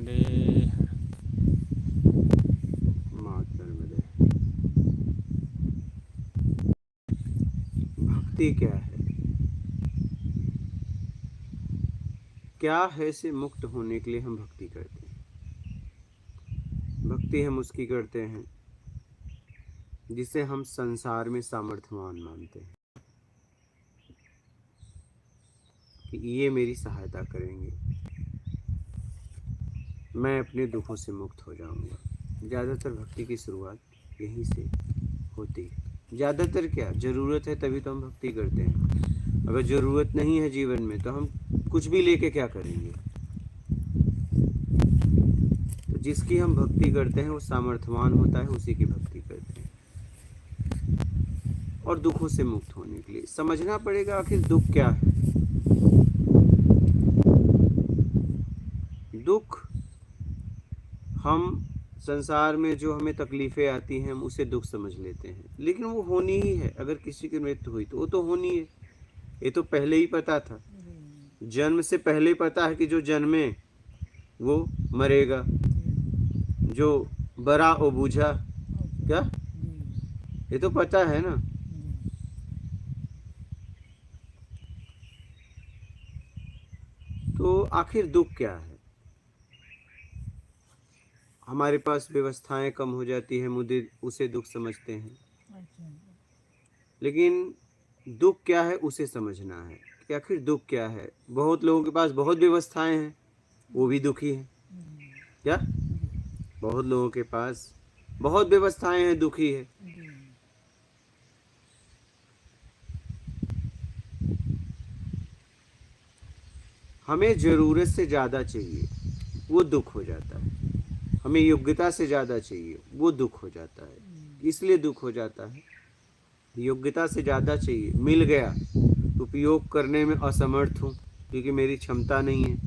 नर्मदे। मात नर्मदे। भक्ति क्या है? क्या है से मुक्त होने के लिए हम भक्ति करते हैं। भक्ति हम उसकी करते हैं जिसे हम संसार में सामर्थ्यवान मानते हैं कि ये मेरी सहायता करेंगे, मैं अपने दुखों से मुक्त हो जाऊंगा। ज़्यादातर भक्ति की शुरुआत यहीं से होती है। ज़्यादातर क्या, ज़रूरत है तभी तो हम भक्ति करते हैं। अगर ज़रूरत नहीं है जीवन में तो हम कुछ भी लेके क्या करेंगे। तो जिसकी हम भक्ति करते हैं वो सामर्थ्यवान होता है, उसी की भक्ति करते हैं। और दुखों से मुक्त होने के लिए समझना पड़ेगा आखिर दुख क्या है। दुख, हम संसार में जो हमें तकलीफें आती हैं हम उसे दुख समझ लेते हैं, लेकिन वो होनी ही है। अगर किसी की मृत्यु हुई तो वो तो होनी है, ये तो पहले ही पता था। जन्म से पहले पता है कि जो जन्मे वो मरेगा, जो बरा वो बूझा, क्या ये तो पता है ना। तो आखिर दुख क्या है? हमारे पास व्यवस्थाएं कम हो जाती है, मुझे उसे दुख समझते हैं। लेकिन दुख क्या है उसे समझना है कि आखिर दुख क्या है। बहुत लोगों के पास बहुत व्यवस्थाएं हैं, वो भी दुखी हैं। क्या बहुत लोगों के पास बहुत व्यवस्थाएं हैं, दुखी है। हमें ज़रूरत से ज़्यादा चाहिए, वो दुख हो जाता है। हमें योग्यता से ज़्यादा चाहिए, वो दुख हो जाता है। इसलिए दुख हो जाता है, योग्यता से ज़्यादा चाहिए, मिल गया, उपयोग करने में असमर्थ हूँ क्योंकि मेरी क्षमता नहीं है।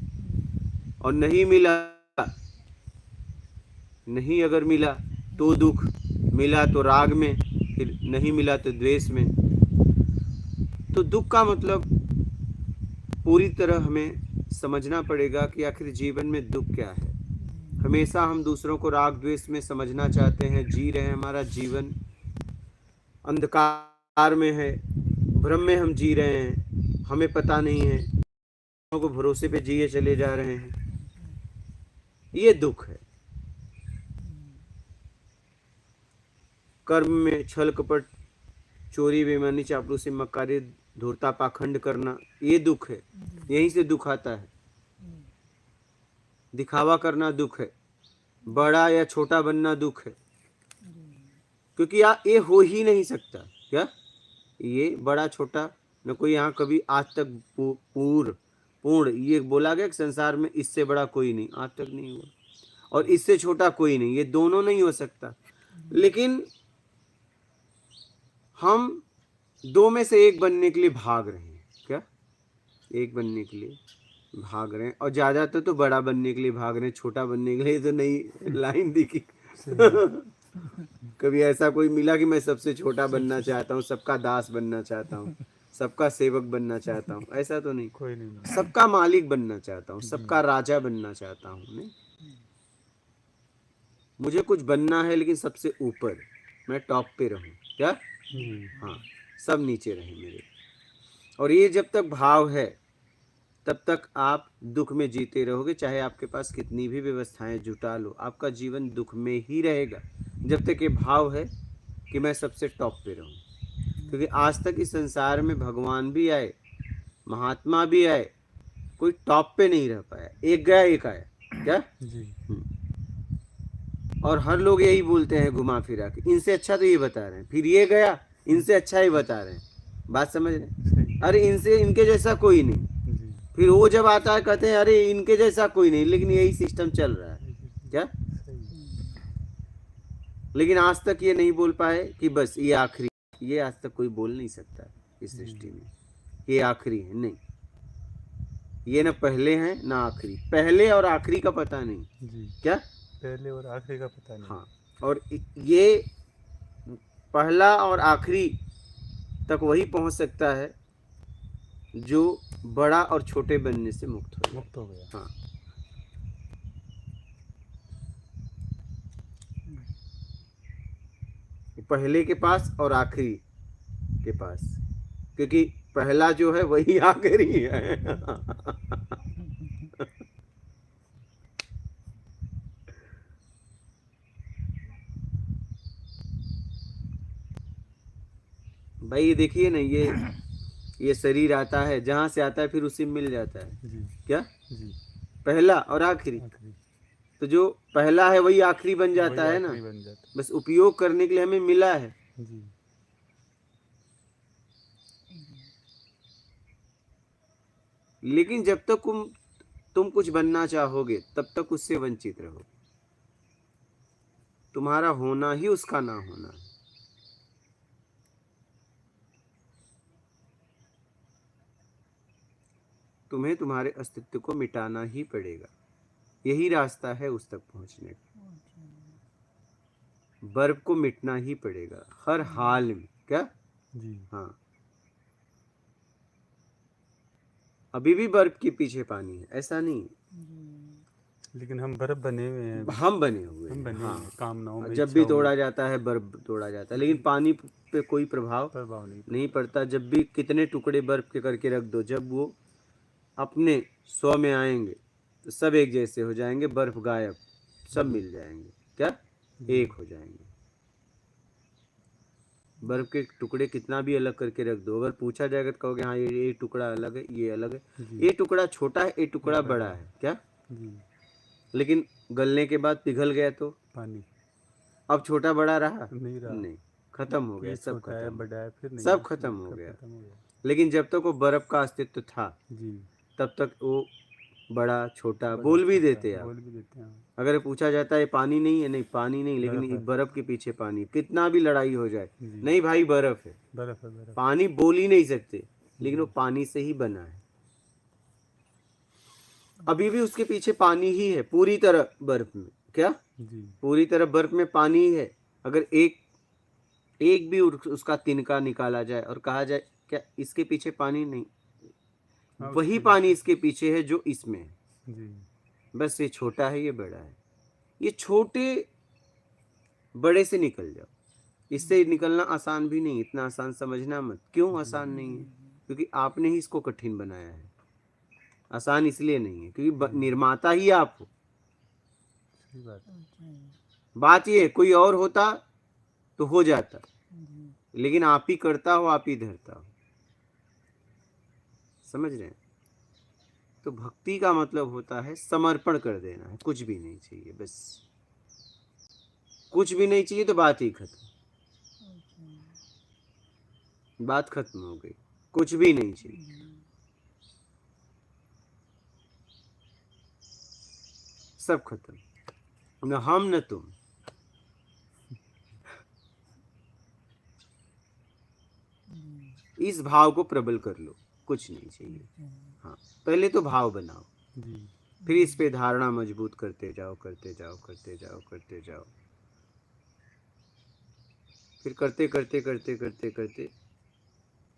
और नहीं मिला, नहीं अगर मिला तो दुख, मिला तो राग में, फिर नहीं मिला तो द्वेष में। तो दुख का मतलब पूरी तरह हमें समझना पड़ेगा कि आखिर जीवन में दुख क्या है। हमेशा हम दूसरों को राग द्वेष में समझना चाहते हैं, जी रहे हैं, हमारा जीवन अंधकार में है, भ्रम में हम जी रहे हैं, हमें पता नहीं है, को भरोसे पे जिए चले जा रहे हैं। ये दुख है। कर्म में छल कपट, चोरी बेईमानी चापलूसी मक्कारी धूर्ता पाखंड करना, ये दुख है। यहीं से दुख आता है। दिखावा करना दुख है, बड़ा या छोटा बनना दुख है, क्योंकि ये हो ही नहीं सकता। क्या ये बड़ा छोटा न कोई यहाँ कभी आज तक पूर्ण ये बोला गया कि संसार में इससे बड़ा कोई नहीं, आज तक नहीं हुआ, और इससे छोटा कोई नहीं, ये दोनों नहीं हो सकता। लेकिन हम दो में से एक बनने के लिए भाग रहे हैं। क्या एक बनने के लिए भाग रहे हैं, और ज्यादातर तो बड़ा बनने के लिए भाग रहे हैं, छोटा बनने के लिए तो नहीं लाइन दिखी। कभी ऐसा कोई मिला कि मैं सबसे छोटा बनना चाहता हूँ, सबका दास बनना चाहता हूँ, सबका सेवक बनना चाहता हूँ, ऐसा तो नहीं। कोई नहीं। सबका मालिक बनना चाहता हूँ, सबका राजा बनना चाहता हूँ। नहीं, मुझे कुछ बनना है लेकिन सबसे ऊपर, मैं टॉप पे रहूं। क्या हाँ, सब नीचे रहे मेरे। और ये जब तक भाव है तब तक आप दुख में जीते रहोगे, चाहे आपके पास कितनी भी व्यवस्थाएं जुटा लो, आपका जीवन दुख में ही रहेगा जब तक ये भाव है कि मैं सबसे टॉप पे रहूं। क्योंकि आज तक इस संसार में भगवान भी आए, महात्मा भी आए, कोई टॉप पे नहीं रह पाया, एक गया एक आया। क्या जी। और हर लोग यही बोलते हैं घुमा फिरा के, इनसे अच्छा तो ये बता रहे हैं, फिर ये गया इनसे अच्छा ही बता रहे हैं। बात समझ रहे? अरे इनसे इनके जैसा कोई नहीं, फिर वो जब आता है कहते हैं अरे इनके जैसा कोई नहीं, लेकिन यही सिस्टम चल रहा है। क्या लेकिन आज तक ये नहीं बोल पाए कि बस ये आखिरी, ये आज तक कोई बोल नहीं सकता इस सृष्टि में ये आखिरी है। नहीं, ये ना पहले हैं ना आखिरी, पहले और आखिरी का पता नहीं। जी। क्या पहले और आखिरी का पता नहीं। हाँ, और ये पहला और आखिरी तक वही पहुंच सकता है जो बड़ा और छोटे बनने से मुक्त हो गया। हाँ, पहले के पास और आखिरी के पास, क्योंकि पहला जो है वही आखिरी है। भाई ये देखिए ना, ये शरीर आता है, जहां से आता है फिर उसी में मिल जाता है। जी क्या जी। पहला और आखिरी, आखिरी तो जो पहला है वही आखिरी बन वही जाता है ना, आखिरी बन जाता बस उपयोग करने के लिए हमें मिला है। है। जी लेकिन जब तक तुम कुछ बनना चाहोगे तब तक उससे वंचित रहो। तुम्हारा होना ही उसका ना होना है। तुम्हें तुम्हारे अस्तित्व को मिटाना ही पड़ेगा, यही रास्ता है उस तक पहुंचने का। बर्फ को मिटना ही पड़ेगा हर हाल में। क्या? जी हाँ, अभी भी बर्फ के पीछे पानी है, ऐसा नहीं है। लेकिन हम बर्फ बने हुए हैं अभी। हम बने हुए हम हैं, बने हुए हाँ। हैं कामनाओं में, जब भी इच्छाओं में। तोड़ा जाता है, बर्फ तोड़ा जाता है, लेकिन पानी पे कोई प्रभाव प्रभाव नहीं नहीं पड़ता। जब भी कितने टुकड़े बर्फ के करके रख दो, जब वो अपने 100 में आएंगे तो सब एक जैसे हो जाएंगे, बर्फ गायब, सब मिल जाएंगे। क्या? एक हो जाएंगे। बर्फ के टुकड़े कितना भी अलग करके रख दो, अगर पूछा जाएगा तो कहोगे हाँ ये टुकड़ा अलग है, ये अलग है, जी ये टुकड़ा छोटा है, ये टुकड़ा बड़ा है। क्या? जी। लेकिन गलने के बाद पिघल गया तो पानी अब छोटा बड़ा रहा? नहीं रहा। नहीं, खत्म हो गया, ये सब छोटा है, खत्म, बड़ा है, फिर नहीं सब है, खत्म हो सब गया। खत्म हो गया। लेकिन जब तक वो बर्फ का अस्तित्व था जी। तब तक वो बड़ा छोटा बड़ा बोल भी छोटा देते आप। बोल भी देते हैं। अगर पूछा जाता है पानी नहीं है, नहीं पानी नहीं, लेकिन बर्फ है। बर्फ के पीछे पानी, कितना भी लड़ाई हो जाए, जी। नहीं भाई बर्फ है। बर्फ है, बर्फ। पानी बोल ही नहीं सकते, लेकिन वो पानी से ही बना है। अभी भी उसके पीछे पानी ही है, पूरी तरह बर्फ में। क्या? जी पूरी तरह बर्फ में पानी ही है। अगर एक एक भी उसका तिनका निकाला जाए और कहा जाए क्या इसके पीछे पानी नहीं, हाँ, वही उसके पानी इसके पीछे है जो इसमें है। जी बस ये छोटा है, ये बड़ा है। ये छोटे बड़े से निकल जाओ, इससे निकलना आसान भी नहीं, इतना आसान समझना मत। क्यों आसान नहीं है? क्योंकि आपने ही इसको कठिन बनाया है। आसान इसलिए नहीं है क्योंकि निर्माता ही आप हो। सही बात। बात ये कोई और होता तो हो जाता, लेकिन आप ही करता हो, आप ही धरता हो। समझ रहे हैं? तो भक्ति का मतलब होता है समर्पण कर देना है, कुछ भी नहीं चाहिए, बस कुछ भी नहीं चाहिए तो बात ही खत्म, बात खत्म हो गई, कुछ भी नहीं चाहिए। सब खत्म, न हम न तुम। इस भाव को प्रबल कर लो, कुछ नहीं चाहिए। हाँ, पहले तो भाव बनाओ, जी फिर इस पे धारणा मजबूत करते जाओ, करते जाओ, करते जाओ, करते जाओ। फिर करते करते करते करते करते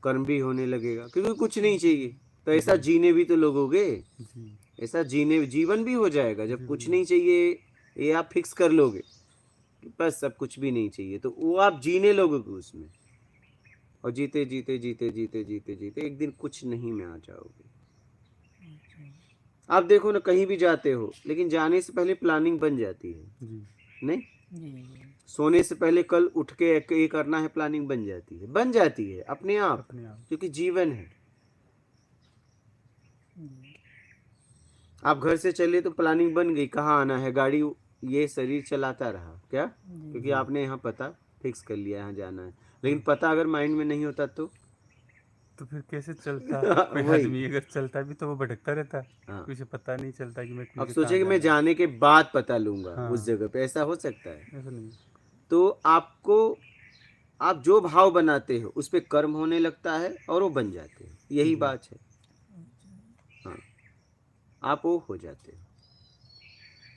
कर्म भी होने लगेगा, क्योंकि कुछ नहीं चाहिए तो ऐसा जीने भी तो लोगोगे। जी ऐसा जीने जीवन भी हो जाएगा जब जी, कुछ जी। नहीं चाहिए। ये आप फिक्स कर लोगे कि बस सब कुछ भी नहीं चाहिए, तो वो आप जीने लोगे उसमें, और जीते जीते जीते जीते जीते जीते एक दिन कुछ नहीं में आ जाओगे। आप देखो ना, कहीं भी जाते हो लेकिन जाने से पहले प्लानिंग बन जाती है। जी नहीं, सोने से पहले कल उठ के ये करना है, प्लानिंग बन जाती है, बन जाती है अपने आप, अपने आप। क्योंकि जीवन है। आप घर से चले तो प्लानिंग बन गई, कहाँ आना है, गाड़ी ये शरीर चलाता रहा। क्या? क्योंकि आपने यहाँ पता फिक्स कर लिया, यहाँ जाना है। लेकिन पता अगर माइंड में नहीं होता तो फिर कैसे चलता? कोई वही। आदमी अगर चलता भी तो वो भटकता रहता है, हाँ, उसे पता नहीं चलता कि मैं अब मुझे सोचे कहाँ कि मैं जाना है। जाने के बाद पता लूंगा हाँ। उस जगह पे, ऐसा हो सकता है? ऐसा नहीं। तो आपको, आप जो भाव बनाते हो उस पे कर्म होने लगता है और वो बन जाते हैं, यही बात है। हाँ, आप वो हो जाते हो।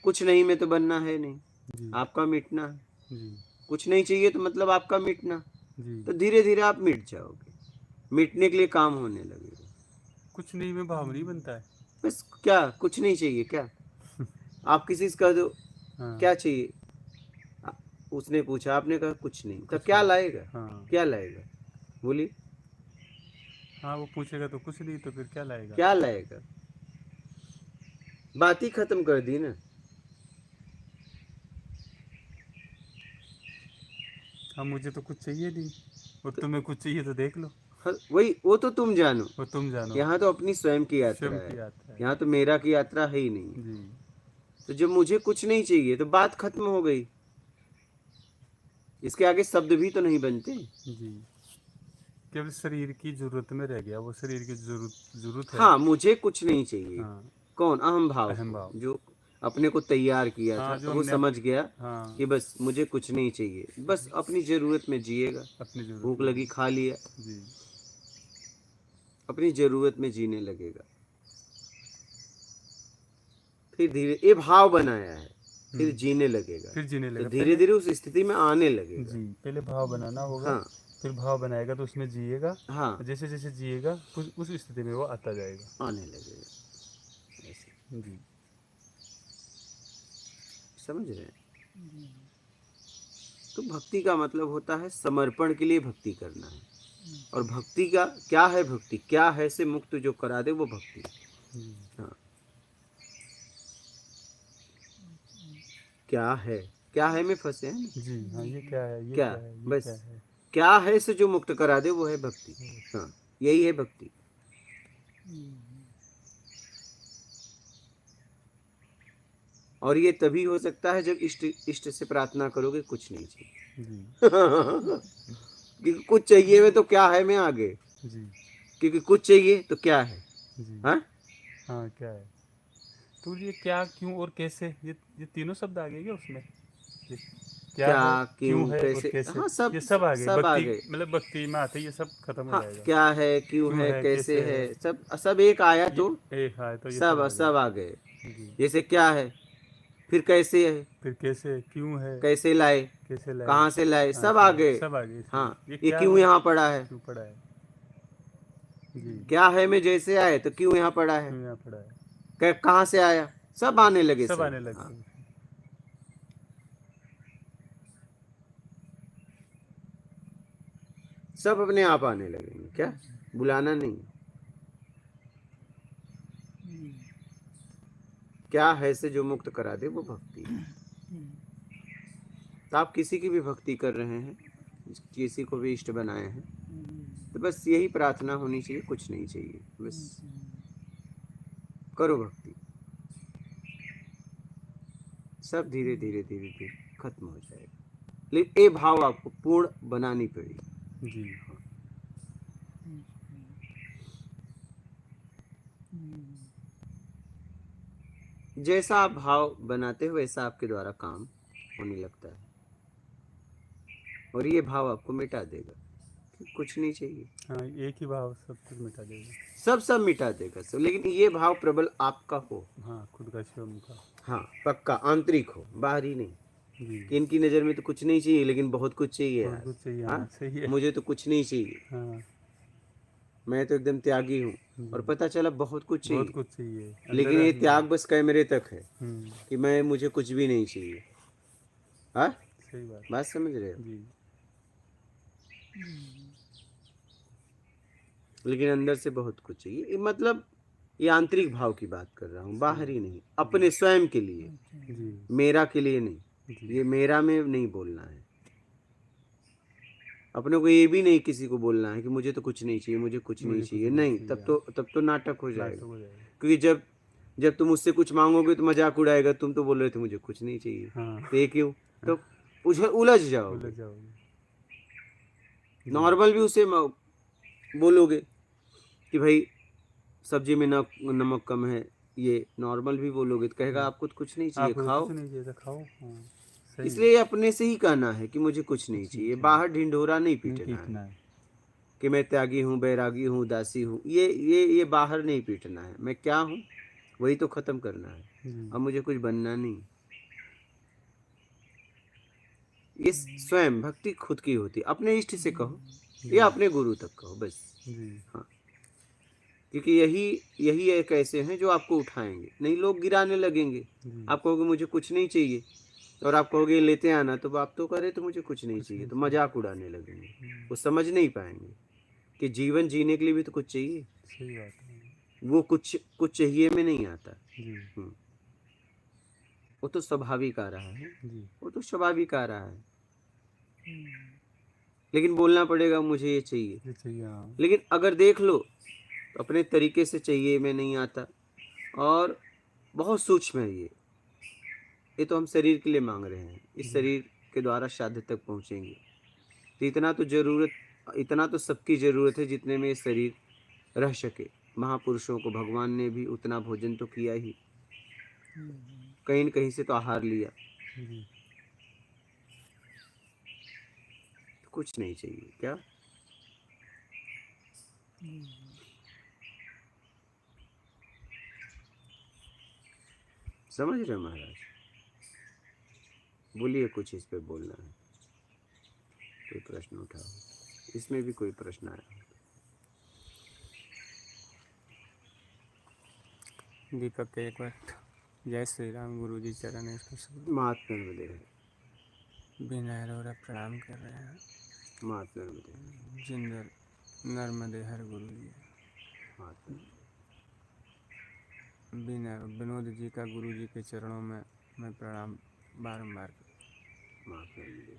कुछ नहीं में तो बनना है नहीं, जी आपका मिटना है। जी कुछ नहीं चाहिए तो मतलब आपका मिटना, जी। तो धीरे धीरे आप मिट जाओगे, मिटने के लिए काम होने लगेगा। कुछ नहीं में भाव नहीं बनता है। बस क्या कुछ नहीं चाहिए? क्या आप किसी से कह दो हाँ क्या चाहिए, उसने पूछा, आपने कहा कुछ नहीं, तो क्या लाएगा? हाँ क्या लाएगा? बोलिए, हाँ, वो पूछेगा तो कुछ नहीं, तो फिर क्या लाएगा? क्या लाएगा? बात ही खत्म कर दी ना। हाँ, मुझे तो कुछ चाहिए नहीं, और तुम्हें कुछ चाहिए तो देख लो, हाँ, वही, वो तो तुम जानो। वो तुम जानो। यहाँ तो अपनी स्वयं की यात्रा स्वयं है, की यात्रा है। यहाँ तो मेरा की यात्रा है ही नहीं। जी तो जब मुझे कुछ नहीं चाहिए तो बात खत्म हो गई, इसके आगे शब्द भी तो नहीं बनते। जी, केवल शरीर की जरूरत में रह गया, वो शरीर की जरूरत है। हाँ, मुझे कुछ नहीं चाहिए। हाँ, कौन? अहम भाव अहम को, भाव। जो अपने को तैयार किया हाँ, था, जो वो हमने समझ गया हाँ, कि बस मुझे कुछ नहीं चाहिए, बस अपनी जरूरत में जिएगा। अपनी जरूरत भूख में लगी, खा लिया, जी अपनी जरूरत में जीने लगेगा। फिर धीरे, ये भाव बनाया है, फिर जीने लगेगा, फिर जीने तो लगेगा। धीरे पहले धीरे उस स्थिति में आने लगेगा। जी, पहले भाव बनाना होगा, हाँ फिर भाव बनाएगा तो उसमें जिएगा, हाँ, जैसे जैसे जिएगा उस स्थिति में वो आता जाएगा। आने लगेगा ऐसे। जी समझ रहे हैं? तो भक्ति का मतलब होता है समर्पण के लिए भक्ति करना है। और भक्ति का क्या है? भक्ति क्या है से मुक्त जो करा दे वो भक्ति। जी हाँ, क्या है? क्या है में फंसे हैं ना? जी हाँ, ये क्या है, ये क्या? क्या है, ये बस क्या है। क्या है से जो मुक्त करा दे वो है भक्ति। हाँ, यही है भक्ति। और ये तभी हो सकता है जब इष्ट इष्ट से प्रार्थना करोगे कुछ नहीं चाहिए। जी क्योंकि कुछ चाहिए में तो क्या है में आगे, जी क्योंकि कुछ चाहिए तो क्या है। जी हाँ, हाँ, क्या है। तो ये क्या, क्यों और कैसे, ये तीनों शब्द आ गए क्या उसमें? ये क्या क्या, है, क्यों क्यों, है और कैसे, कैसे, हाँ सब, ये सब आ गए। सब आ भक्ति गए। मतलब भक्ति में आते ही ये सब खत्म हो हाँ, जाएगा। क्या है, क्यों क्यों है, है, कैसे कैसे है, है, सब सब एक आया ये तो एक है तो ये सब सब आ सब आ गए। गए। जी, जैसे क्या है, फिर कैसे है, फिर कैसे, क्यों है, कैसे लाए, कैसे लाए, कहाँ से लाए, कहाँ सब से आ लाए, गए। सब आ गए इसमें। हाँ, ये ये क्या क्यों है, यहाँ पड़ा है, क्यों पड़ा है। जी, क्या है में जैसे आए तो क्यों यहाँ पड़ा है, क्यों यहाँ पड़ा है, कहाँ से आया, सब आने लगे सब सब। आने लग हाँ, गए। सब अपने आप आने लगेंगे, क्या बुलाना नहीं। क्या है से जो मुक्त करा दे वो भक्ति है। तो आप किसी की भी भक्ति कर रहे हैं, किसी को भी इष्ट बनाए हैं, तो बस यही प्रार्थना होनी चाहिए, कुछ नहीं चाहिए, बस करो भक्ति। सब धीरे धीरे धीरे धीरे खत्म हो जाएगा, लेकिन ये भाव आपको पूर्ण बनानी पड़ेगी। जी जैसा आप भाव बनाते हो वैसा आपके द्वारा काम होने लगता है, और ये भाव आपको मिटा देगा कि कुछ नहीं चाहिए। हाँ, एक ही भाव सब कुछ मिटा देगा। सब सब मिटा देगा सब, लेकिन ये भाव प्रबल आपका हो। हाँ, खुद का शिवम का। हाँ, पक्का आंतरिक हो, बाहरी नहीं। जी, कि इनकी नज़र में तो कुछ नहीं चाहिए लेकिन बहुत कुछ चाहिए बहुत यार। कुछ चाहिए। हाँ, हाँ, सही है। मुझे तो कुछ नहीं चाहिए, हाँ मैं तो एकदम त्यागी हूँ। और जी, पता चला बहुत कुछ बहुत चाहिए, कुछ चाहिए लेकिन अंदर ये अंदर। त्याग बस कैमरे तक है हम्म, कि मैं, मुझे कुछ भी नहीं चाहिए। हाँ, सही बात। बात समझ रहे हो? जी लेकिन अंदर से बहुत कुछ चाहिए। ये मतलब ये आंतरिक भाव की बात कर रहा हूँ, बाहरी नहीं, अपने स्वयं के लिए, जी मेरा के लिए नहीं। जी ये मेरा में नहीं बोलना है, अपने को ये भी नहीं किसी को बोलना है कि मुझे तो कुछ नहीं चाहिए, मुझे कुछ नहीं मुझे कुछ चाहिए, नहीं नहीं, चाहिए। तब तो नाटक हो नाटक जाएगा। हो जाएगा। क्योंकि जब जब तुम मुझसे कुछ मांगोगे तो मजाक उड़ाएगा, तुम तो बोल रहे थे मुझे कुछ नहीं चाहिए, हाँ, तो ये क्यों, तो उलझ उलझ जाओगे। जाओगे। जी नॉर्मल भी उसे बोलोगे कि भाई सब्जी में नमक कम है, ये नॉर्मल भी बोलोगे तो कहेगा आपको तो कुछ नहीं चाहिए, आपको तो खाओ। कुछ नहीं चाहिए तो खाओ। हाँ, सही है। इसलिए अपने से ही कहना है कि मुझे कुछ नहीं कुछ नहीं चाहिए, चाहिए। बाहर ढिंढोरा नहीं नहीं पीटना है पीटना है। कि मैं त्यागी हूँ, बैरागी हूँ, दासी हूँ। ये बाहर नहीं पीटना है, मैं क्या हूँ वही तो खत्म करना है। जी अब मुझे कुछ बनना नहीं। ये स्वयं भक्ति खुद की होती, अपने इष्ट से कहो या अपने गुरु तक कहो बस। जी हाँ, क्योंकि यही एक ऐसे हैं जो आपको उठाएंगे, नहीं लोग गिराने लगेंगे। जी आप कहोगे मुझे कुछ नहीं चाहिए, और आप कहोगे "ये लेते आना", तो आप तो करे तो मुझे कुछ नहीं चाहिए, तो मजाक उड़ाने लगेंगे। वो समझ नहीं पाएंगे कि जीवन जीने के लिए भी तो कुछ चाहिए। सही बात है। वो कुछ कुछ चाहिए में नहीं आता। जी हम्म, वो तो स्वाभाविक आ रहा है, जी। वो तो स्वाभाविक आ रहा है, लेकिन बोलना पड़ेगा मुझे ये चाहिए। ये चाहिए, हाँ। लेकिन अगर देख लो तो अपने तरीके से चाहिए में नहीं आता, और बहुत सूक्ष्म है ये तो हम शरीर के लिए मांग रहे हैं, इस शरीर के द्वारा शादी तक पहुंचेंगे, तो इतना तो सबकी जरूरत है जितने में ये शरीर रह सके। महापुरुषों को भगवान ने भी उतना भोजन तो किया ही, कहीं न कहीं से तो आहार लिया, जी तो कुछ नहीं चाहिए क्या। समझ रहे हो महाराज? बोलिए, कुछ इस पे बोलना है, कोई प्रश्न उठाओ, इसमें भी कोई प्रश्न आया? दीपक के एक बार जय श्री राम गुरु जी चरण है इसको सब महात्मा नर्मदे है, बिना रोरा प्रणाम कर रहे हैं। महात्मा नर्मदे है, जिंदर नर्मदे हर गुरु जी। महात्मा बिना विनोद जी का गुरु जी के चरणों में मैं प्रणाम बारंबार महात्मा नर्मदे।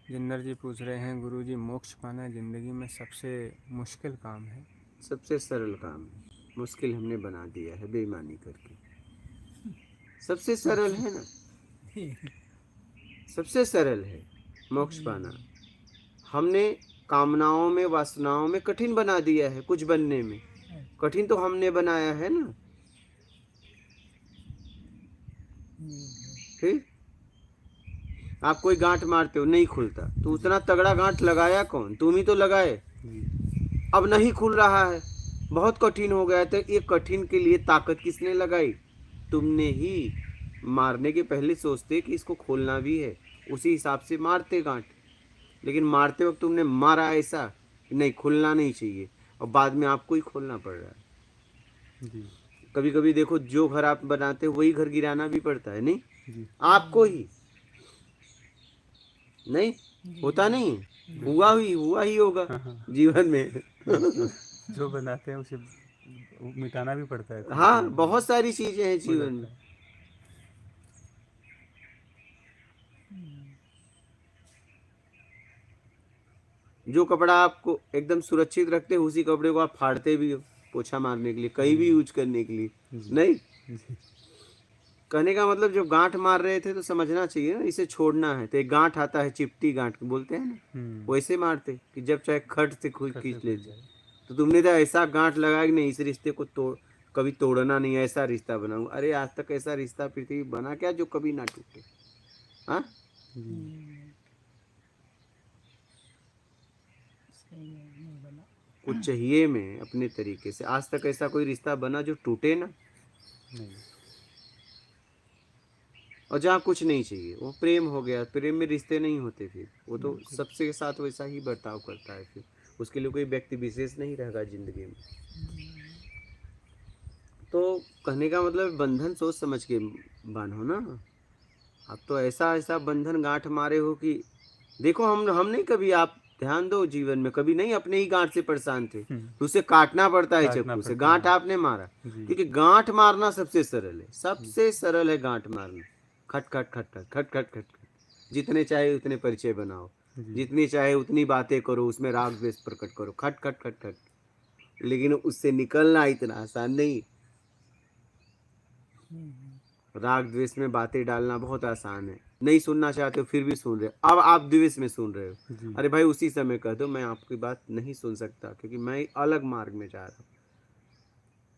जिंदर जी पूछ रहे हैं गुरु जी मोक्ष पाना जिंदगी में सबसे मुश्किल काम है। सबसे सरल काम है, मुश्किल हमने बना दिया है बेईमानी करके। सबसे सरल है ना, सबसे सरल है मोक्ष पाना। हमने कामनाओं में, वासनाओं में कठिन बना दिया है, कुछ बनने में कठिन तो हमने बनाया है ना। फिर आप कोई गांठ मारते हो, नहीं खुलता, तो उतना तगड़ा गांठ लगाया कौन? तुम ही तो लगाए। अब नहीं खुल रहा है, बहुत कठिन हो गया, तो ये कठिन के लिए ताकत किसने लगाई? तुमने ही। मारने के पहले सोचते कि इसको खोलना भी है, उसी हिसाब से मारते गांठ, लेकिन मारते वक्त तुमने मारा ऐसा कि नहीं, खुलना नहीं चाहिए, और बाद में आपको ही खोलना पड़ रहा है। जी कभी कभी देखो, जो घर आप बनाते हो वही घर गिराना भी पड़ता है, नहीं जी आपको ही, नहीं होता नहीं है, हुआ ही होगा जीवन में। जो बनाते हैं उसे मिटाना भी पड़ता है। हाँ, बहुत सारी चीजें हैं हो जीवन जाता में। है। जो कपड़ा आपको एकदम सुरक्षित रखते हो, उसी कपड़े को आप फाड़ते भी हो पोछा मारने के लिए, कहीं भी यूज करने के लिए, नहीं। जी कहने का मतलब, जब गांठ मार रहे थे तो समझना चाहिए ना, इसे छोड़ना है, तो एक गांठ आता है, चिपटी गांठ बोलते हैं ना, वैसे मारते कि जब चाहे खट से खींच लेते। तो तुमने तो ऐसा गांठ लगाया कि नहीं, इस रिश्ते को कभी तोड़ना नहीं, ऐसा रिश्ता बनाऊं। अरे आज तक ऐसा रिश्ता पृथ्वी बना क्या जो कभी ना टूटे? हाँ, कुछ चाहिए में अपने तरीके से। आज तक ऐसा कोई रिश्ता बना जो टूटे ना? नहीं। और जहाँ कुछ नहीं चाहिए, वो प्रेम हो गया, प्रेम में रिश्ते नहीं होते, फिर वो तो सबसे साथ वैसा ही बर्ताव करता है, फिर उसके लिए कोई व्यक्ति विशेष नहीं रहेगा जिंदगी में। तो कहने का मतलब, बंधन सोच समझ के बांधो ना। आप तो ऐसा ऐसा बंधन गांठ मारे हो कि देखो, हम नहीं, कभी आप ध्यान दो, जीवन में कभी नहीं अपने ही गांठ से परेशान थे, तो उसे काटना पड़ता है चाकू से। गांठ आपने मारा, क्योंकि गांठ मारना सबसे सरल है, सबसे सरल है गांठ मारना। खट खट खट खट खट खट खट खट, जितने चाहे उतने परिचय बनाओ, जितनी चाहे उतनी बातें करो, उसमें राग द्वेष प्रकट करो, खट खट खट खट, लेकिन उससे निकलना इतना आसान नहीं। राग द्वेष में बातें डालना बहुत आसान है, नहीं सुनना चाहते हो फिर भी सुन रहे हो। अब आप द्वेष में सुन रहे हो, अरे भाई उसी समय कह दो मैं आपकी बात नहीं सुन सकता, क्योंकि मैं अलग मार्ग में जा रहा हूँ।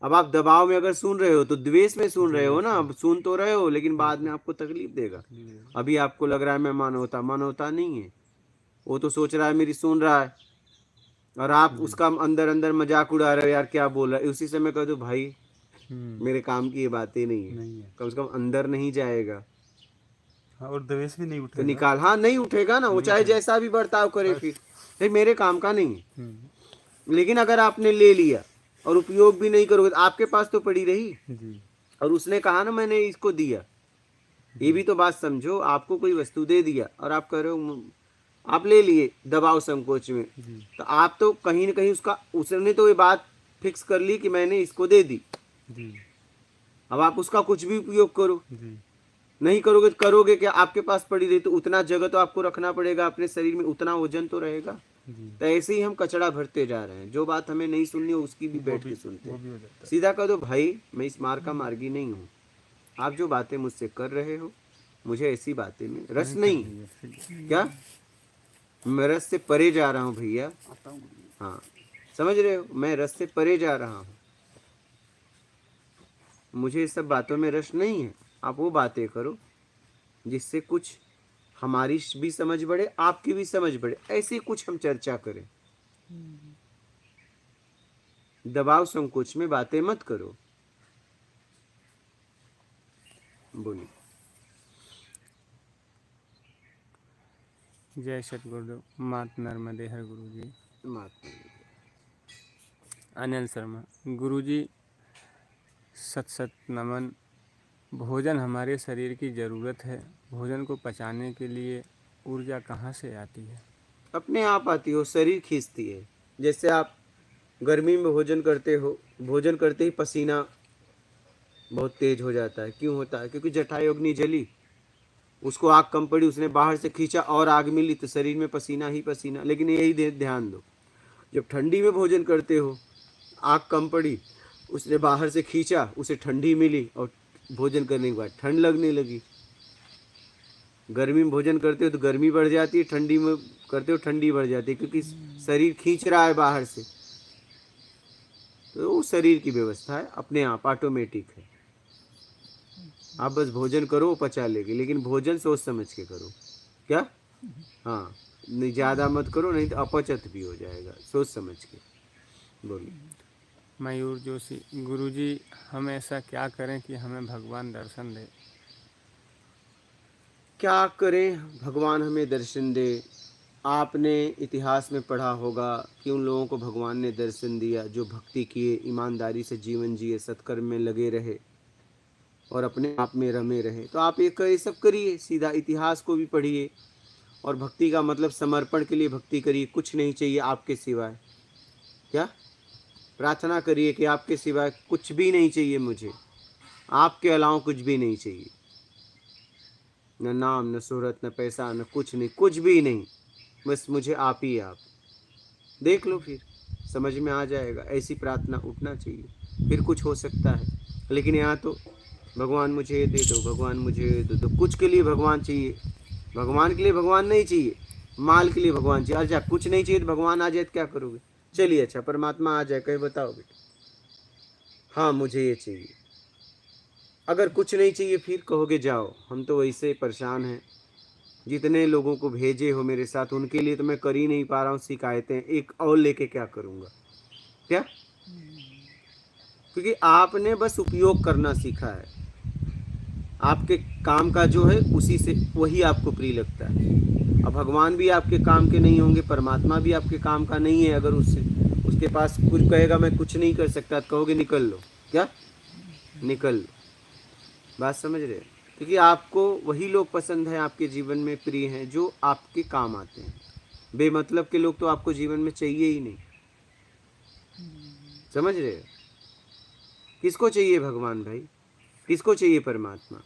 अब आप दबाव में अगर सुन रहे हो तो द्वेष में सुन रहे हो ना, अब सुन तो रहे हो, लेकिन बाद में आपको तकलीफ देगा। अभी आपको लग रहा है मैं मानवता नहीं है, वो तो सोच रहा है मेरी सुन रहा है, और आप उसका अंदर अंदर मजाक उड़ा रहे हो, यार क्या बोल रहा है। उसी समय कह दो भाई मेरे काम की ये बातें नहीं है, कम से कम अंदर नहीं जाएगा। हाँ, और द्वेष भी नहीं उठेगा तो निकाल, हाँ नहीं उठेगा ना, वो चाहे जैसा भी बर्ताव करे, फिर ये मेरे काम का नहीं है। हम्म, लेकिन अगर आपने ले लिया और उपयोग भी नहीं करोगे तो आपके पास तो पड़ी रही, जी और उसने कहा ना मैंने इसको दिया, ये भी तो बात समझो। आपको कोई वस्तु दे दिया और आप कह रहे हो आप ले लिए दबाव संकोच में, जी तो आप तो कहीं ना कहीं उसका, उसने तो ये बात फिक्स कर ली कि मैंने इसको दे दी। जी अब आप उसका कुछ भी उपयोग करो, जी नहीं करोगे तो करोगे क्या? आपके पास पड़ी रही तो उतना जगह तो आपको रखना पड़ेगा अपने शरीर में, उतना वजन तो रहेगा। जी, तो ऐसे ही हम कचड़ा भरते जा रहे हैं। जो बात हमें नहीं सुननी हो उसकी भी बैठ के सुनते वो हैं। भी हो जाता है। सीधा कह दो भाई मैं इस मार्ग का मार्गी नहीं हूँ, आप जो बातें मुझसे कर रहे हो मुझे ऐसी बातें में रस नहीं है। क्या? मैं रस से परे जा रहा हूँ भैया। हाँ, समझ रहे हो, मैं रस से परे जा रहा हूँ, मुझे इस सब बातों में रस नहीं है। आप वो बातें करो जिससे कुछ हमारी भी समझ बढ़े, आपकी भी समझ बढ़े, ऐसी कुछ हम चर्चा करें। दबाव संकोच में बातें मत करो। बोलिए। जय सतगुरुदेव, मात नर्मदे हर गुरु जी। महात्मा अनिल शर्मा, गुरु जी सत सत नमन। भोजन हमारे शरीर की ज़रूरत है, भोजन को पचाने के लिए ऊर्जा कहाँ से आती है? अपने आप आती हो, शरीर खींचती है। जैसे आप गर्मी में भोजन करते हो, भोजन करते ही पसीना बहुत तेज हो जाता है। क्यों होता है? क्योंकि जटायु अग्नि जली, उसको आग कम पड़ी, उसने बाहर से खींचा और आग मिली तो शरीर में पसीना ही पसीना। लेकिन यही ध्यान दो, जब ठंडी में भोजन करते हो, आग कम पड़ी, उसने बाहर से खींचा, उसे ठंडी मिली और भोजन करने के बाद ठंड लगने लगी। गर्मी में भोजन करते हो तो गर्मी बढ़ जाती है, ठंडी में करते हो ठंडी बढ़ जाती है, क्योंकि शरीर खींच रहा है बाहर से। तो वो शरीर की व्यवस्था है, अपने आप ऑटोमेटिक है। आप बस भोजन करो, पचा लेगी। लेकिन भोजन सोच समझ के करो। क्या? हाँ, नहीं ज़्यादा मत करो, नहीं तो अपचत भी हो जाएगा। सोच समझ के बोलिए। मयूर जोशी, गुरु जी हम ऐसा क्या करें कि हमें भगवान दर्शन दे? क्या करें भगवान हमें दर्शन दे? आपने इतिहास में पढ़ा होगा कि उन लोगों को भगवान ने दर्शन दिया जो भक्ति किए, ईमानदारी से जीवन जिए, सत्कर्म में लगे रहे और अपने आप में रमे रहे। तो आप ये सब करिए, सीधा इतिहास को भी पढ़िए और भक्ति का मतलब समर्पण के लिए भक्ति करिए। कुछ नहीं चाहिए आपके सिवाय। क्या? प्रार्थना करिए कि आपके सिवाय कुछ भी नहीं चाहिए मुझे, आपके अलावा कुछ भी नहीं चाहिए। न नाम, न शोहरत, न पैसा, न कुछ नहीं, कुछ भी नहीं, बस मुझे आप ही आप। देख लो, फिर समझ में आ जाएगा। ऐसी प्रार्थना उठना चाहिए, फिर कुछ हो सकता है। लेकिन यहाँ तो भगवान मुझे ये दे दो, भगवान मुझे ये दे दो, कुछ के लिए भगवान चाहिए। भगवान के लिए भगवान नहीं चाहिए, माल के लिए भगवान चाहिए। अच्छा, कुछ नहीं चाहिए तो भगवान आ जाए तो क्या करोगे? चलिए, अच्छा परमात्मा आ जाए, कहे बताओ बेटा, हाँ मुझे ये चाहिए। अगर कुछ नहीं चाहिए फिर कहोगे जाओ, हम तो वैसे परेशान हैं, जितने लोगों को भेजे हो मेरे साथ उनके लिए तो मैं कर ही नहीं पा रहा हूँ शिकायतें, एक और लेके क्या करूँगा? क्या? क्योंकि आपने बस उपयोग करना सीखा है। आपके काम का जो है उसी से वही आपको प्रिय लगता है। अब भगवान भी आपके काम के नहीं होंगे, परमात्मा भी आपके काम का नहीं है। अगर उसके पास कुछ कहेगा मैं कुछ नहीं कर सकता, तो कहोगे निकल लो। क्या? निकल लो। बात समझ रहे हो? क्योंकि आपको वही लोग पसंद हैं, आपके जीवन में प्रिय हैं, जो आपके काम आते हैं। बेमतलब के लोग तो आपको जीवन में चाहिए ही नहीं। समझ रहे हो? किसको चाहिए भगवान भाई? किसको चाहिए परमात्मा?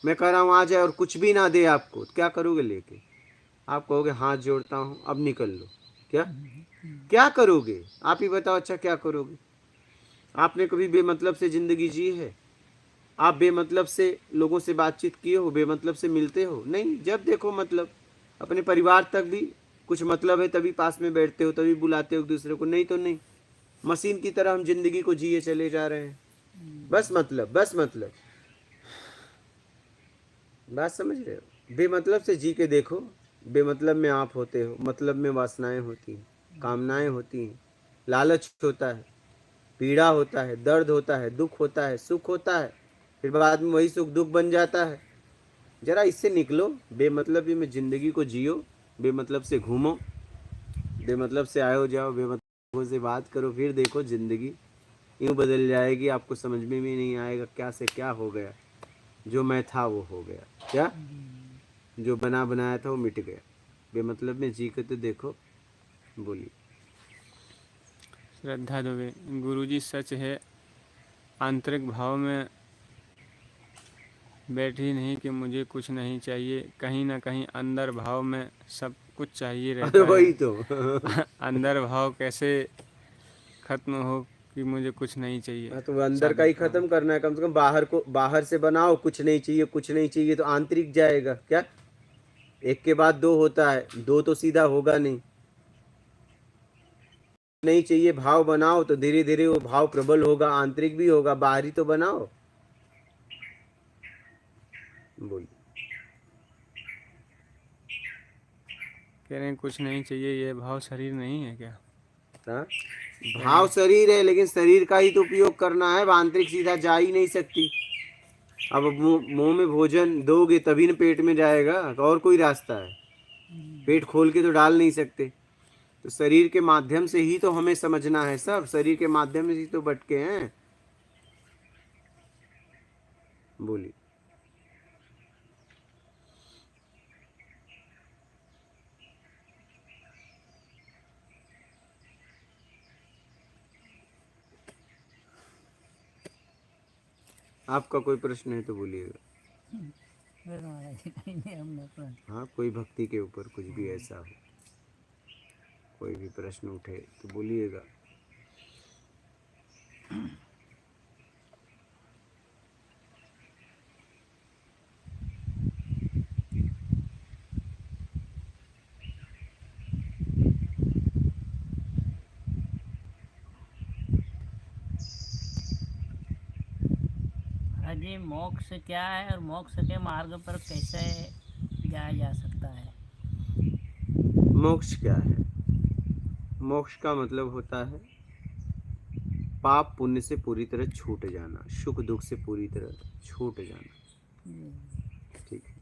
मैं कह रहा हूँ आ जाए और कुछ भी ना दे आपको, तो क्या करोगे लेके? आप कहोगे हाथ जोड़ता हूँ अब निकल लो। क्या? क्या करोगे? आप ही बताओ। अच्छा क्या करोगे? आपने कभी बेमतलब से जिंदगी जी है? आप बेमतलब से लोगों से बातचीत किए हो? बेमतलब से मिलते हो? नहीं। जब देखो मतलब, अपने परिवार तक भी कुछ मतलब है तभी पास में बैठते हो, तभी बुलाते हो एक दूसरे को, नहीं तो नहीं। मशीन की तरह हम जिंदगी को जिए चले जा रहे हैं, बस मतलब, बस मतलब। बात समझ रहे हो? बेमतलब से जी के देखो, बेमतलब में आप होते हो, मतलब में वासनाएं होती हैं, कामनाएं होती हैं, लालच होता है, पीड़ा होता है, दर्द होता है, दुख होता है, सुख होता है, फिर बाद में वही सुख दुख बन जाता है। जरा इससे निकलो, बेमतलबी में ज़िंदगी को जियो, बेमतलब से घूमो, बेमतलब से आए हो जाओ, बेमतलब से बात करो, फिर देखो जिंदगी यूं बदल जाएगी, आपको समझ में भी नहीं आएगा क्या से क्या हो गया। जो मैं था वो हो गया, क्या जो बना बनाया था वो मिट गया। बेमतलब में जी के तो देखो। बोलिए। श्रद्धा दुबे, गुरुजी सच है, आंतरिक भाव में बैठी नहीं कि मुझे कुछ नहीं चाहिए, कहीं ना कहीं अंदर भाव में सब कुछ चाहिए अरे रहता वही है। तो अंदर भाव कैसे खत्म हो कि मुझे कुछ नहीं चाहिए। हाँ, तो अंदर का साबित ही प्रमाण। खत्म करना है। कम से कम बाहर को, बाहर से बनाओ कुछ नहीं चाहिए कुछ नहीं चाहिए, तो आंतरिक जाएगा क्या? एक के बाद दो होता है, दो तो सीधा होगा नहीं। नहीं चाहिए भाव बनाओ तो धीरे धीरे वो भाव प्रबल होगा, आंतरिक भी होगा, बाहरी तो बनाओ। बोलिए। कह रहे हैं कुछ नहीं चाहिए, ये भाव शरीर नहीं है क्या? हाँ? कह रहे भाव हैं शरीर है, लेकिन शरीर का ही तो उपयोग करना है, आंतरिक सीधा जा ही नहीं सकती। अब मुंह में भोजन दोगे तभी न पेट में जाएगा, और कोई रास्ता है? पेट खोल के तो डाल नहीं सकते। तो शरीर के माध्यम से ही तो हमें समझना है, सब शरीर के माध्यम से ही तो भटके हैं। बोलिए। आपका कोई प्रश्न है तो बोलिएगा। हाँ, कोई भक्ति के ऊपर कुछ भी ऐसा हो, कोई भी प्रश्न उठे तो बोलिएगा। जी मोक्ष क्या है और मोक्ष के मार्ग पर कैसे जाया जा सकता है? मोक्ष क्या है? मोक्ष का मतलब होता है पाप पुण्य से पूरी तरह छूट जाना, सुख दुख से पूरी तरह छूट जाना। ठीक है।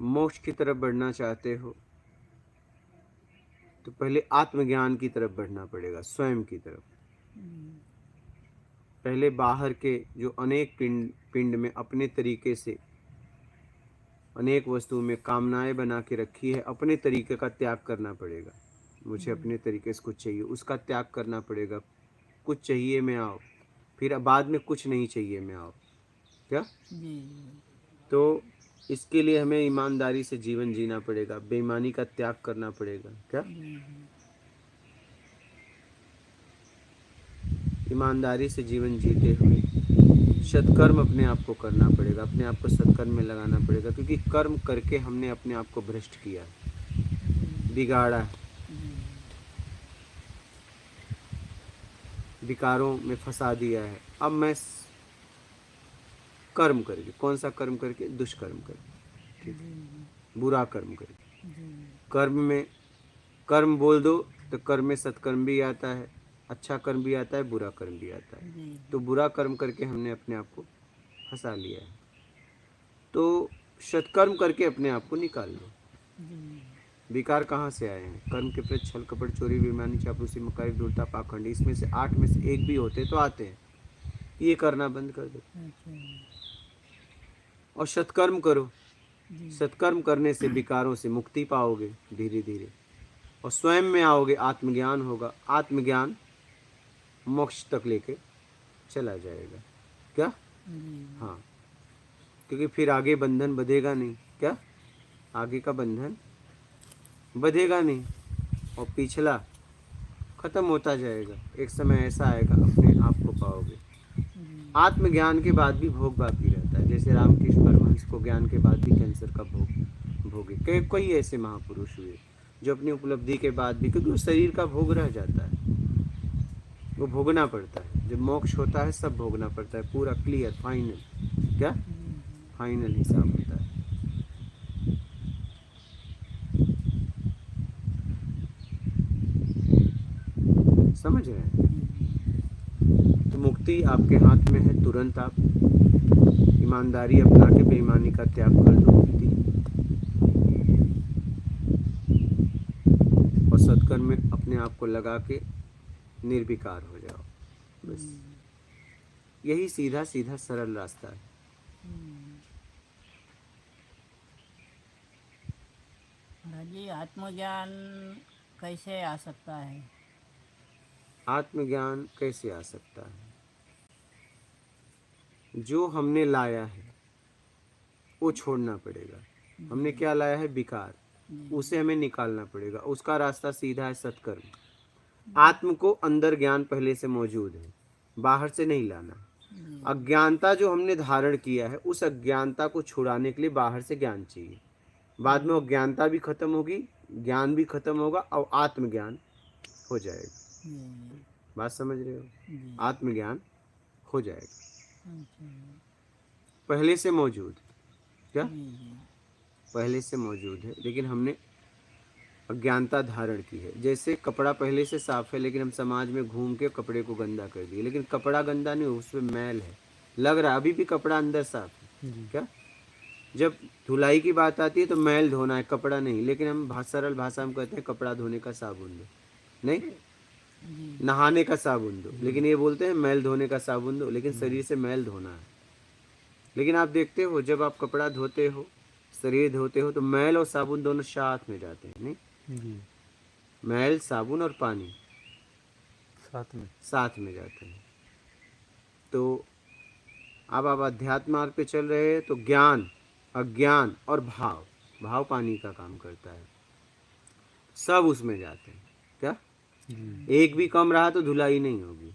मोक्ष की तरफ बढ़ना चाहते हो तो पहले आत्मज्ञान की तरफ बढ़ना पड़ेगा, स्वयं की तरफ। पहले बाहर के जो अनेक पिंड में अपने तरीके से अनेक वस्तुओं में कामनाएं बना के रखी है, अपने तरीके का त्याग करना पड़ेगा। मुझे अपने तरीके से कुछ चाहिए, उसका त्याग करना पड़ेगा। कुछ चाहिए में आओ, फिर बाद में कुछ नहीं चाहिए में आओ, क्या? तो इसके लिए हमें ईमानदारी से जीवन जीना पड़ेगा, बेईमानी का त्याग करना पड़ेगा, क्या? ईमानदारी से जीवन जीते हुए सत्कर्म अपने आप को करना पड़ेगा, अपने आप को सत्कर्म में लगाना पड़ेगा, क्योंकि कर्म करके हमने अपने आप को भ्रष्ट किया, बिगाड़ा, विकारों में फंसा दिया है। अब मैं कर्म करके, कौन सा कर्म करके? दुष्कर्म करके, ठीक है, बुरा कर्म करके। कर्म में कर्म बोल दो तो कर्म में सत्कर्म भी आता है, अच्छा कर्म भी आता है, बुरा कर्म भी आता है। तो बुरा कर्म करके हमने अपने आप को फंसा लिया है, तो सत्कर्म करके अपने आप को निकाल लो। विकार कहाँ से आए हैं? कर्म के प्रति छल कपट चोरी बेईमानी चापलूसी मक्कारी धूर्तता पाखंड, इसमें से 8 में से एक भी होते तो आते हैं। ये करना बंद कर दो और सत्कर्म करो। सत्कर्म करने से विकारों से मुक्ति पाओगे धीरे धीरे, और स्वयं में आओगे, आत्मज्ञान होगा। आत्मज्ञान मोक्ष तक लेके चला जाएगा, क्या? हाँ, क्योंकि फिर आगे बंधन बंधेगा नहीं, क्या? आगे का बंधन बंधेगा नहीं और पिछला खत्म होता जाएगा। एक समय ऐसा आएगा अपने आप को पाओगे। आत्मज्ञान के बाद भी भोग बाकी रहता है, जैसे रामकृष्ण परमहंस को ज्ञान के बाद भी कैंसर का भोग भोगे। कई ऐसे महापुरुष हुए जो अपनी उपलब्धि के बाद भी, क्योंकि वो शरीर का भोग रह जाता है, वो भोगना पड़ता है। जब मोक्ष होता है सब भोगना पड़ता है, पूरा क्लियर फाइनल, क्या? फाइनल हिसाब होता है। समझ रहे हैं? तो मुक्ति आपके हाथ में है, तुरंत आप ईमानदारी अपना के बेईमानी का त्याग कर दो, मुक्ति सत्कर्म में अपने आप को लगा के निर्विकार हो जाओ। बस यही सीधा सीधा सरल रास्ता है। महाराज जी, आत्मज्ञान कैसे आ सकता है? आत्मज्ञान कैसे आ सकता है? जो हमने लाया है वो छोड़ना पड़ेगा। हमने क्या लाया है? विकार, उसे हमें निकालना पड़ेगा। उसका रास्ता सीधा है सत्कर्म। आत्म को अंदर ज्ञान पहले से मौजूद है, बाहर से नहीं लाना। अज्ञानता जो हमने धारण किया है, उस अज्ञानता को छुड़ाने के लिए बाहर से ज्ञान चाहिए। बाद में अज्ञानता भी खत्म होगी, ज्ञान भी खत्म होगा और आत्मज्ञान हो जाएगा। बात समझ रहे हो? आत्मज्ञान हो जाएगा, पहले से मौजूद। क्या पहले से मौजूद है, लेकिन हमने अज्ञानता धारण की है। जैसे कपड़ा पहले से साफ है, लेकिन हम समाज में घूम के कपड़े को गंदा कर दिए। लेकिन कपड़ा गंदा नहीं, उसमें मैल है, लग रहा है अभी भी कपड़ा अंदर साफ है। क्या? जब धुलाई की बात आती है तो मैल धोना है, कपड़ा नहीं। लेकिन हम सरल भाषा में कहते हैं कपड़ा धोने का साबुन दो, नहीं नहाने का साबुन दो। लेकिन ये बोलते हैं मैल धोने का साबुन दो, लेकिन शरीर से मैल धोना है। लेकिन आप देखते हो जब आप कपड़ा धोते हो, शरीर धोते हो, तो मैल और साबुन दोनों साथ में जाते हैं, नहीं? मैल, साबुन और पानी साथ में जाते हैं। तो अब आप अध्यात्म मार्ग पे चल रहे हैं तो ज्ञान, अज्ञान और भाव पानी का काम करता है, सब उसमें जाते हैं। क्या? एक भी कम रहा तो धुलाई नहीं होगी।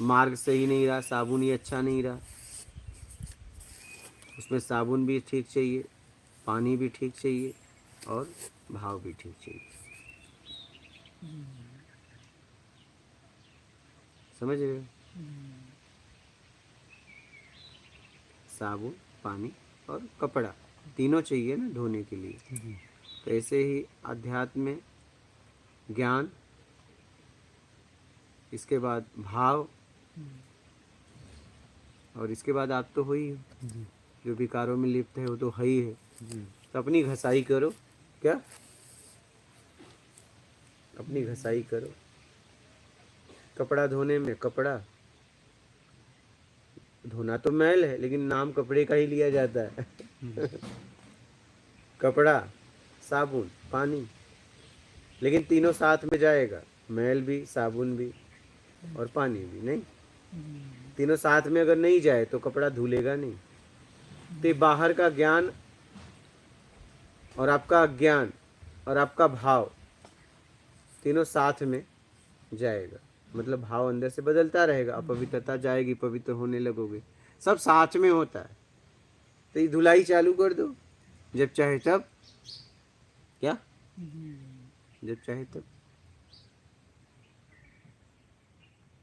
मार्ग सही नहीं रहा, साबुन ही अच्छा नहीं रहा, उसमें साबुन भी ठीक चाहिए, पानी भी ठीक चाहिए और भाव भी ठीक चाहिए। समझ रहे हो? साबुन, पानी और कपड़ा तीनों चाहिए ना धोने के लिए। तो ऐसे ही अध्यात्म में ज्ञान, इसके बाद भाव और इसके बाद आप तो हो ही हो। जो विकारों में लिप्त है वो तो है ही है। तो अपनी घसाई करो। क्या? अपनी घसाई करो। कपड़ा धोने में, कपड़ा धोना तो मैल है, लेकिन नाम कपड़े का ही लिया जाता है। कपड़ा, साबुन, पानी, लेकिन तीनों साथ में जाएगा, मैल भी, साबुन भी और पानी भी। नहीं, तीनों साथ में अगर नहीं जाए तो कपड़ा धुलेगा नहीं। तो बाहर का ज्ञान और आपका अज्ञान और आपका भाव तीनों साथ में जाएगा, मतलब भाव अंदर से बदलता रहेगा, अपवित्रता जाएगी, पवित्र होने लगोगे, सब साथ में होता है। तो ये धुलाई चालू कर दो जब चाहे तब। क्या? जब चाहे तब।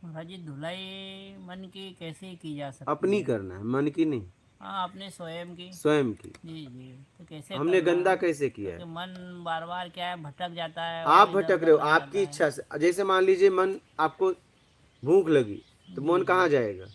महाराज जी, धुलाई मन की कैसे की जा सकती अपनी है? करना है, मन की नहीं। हाँ, अपने स्वयं की। स्वयं की। जी जी, तो कैसे हमने करना गंदा है? कैसे किया क्योंकि है? मन बार बार क्या है, भटक जाता है आप और भटक इधर रहे हो उधर लग आपकी जाता इच्छा से। जैसे मान लीजिए मन, आपको भूख लगी तो मन कहाँ जाएगा?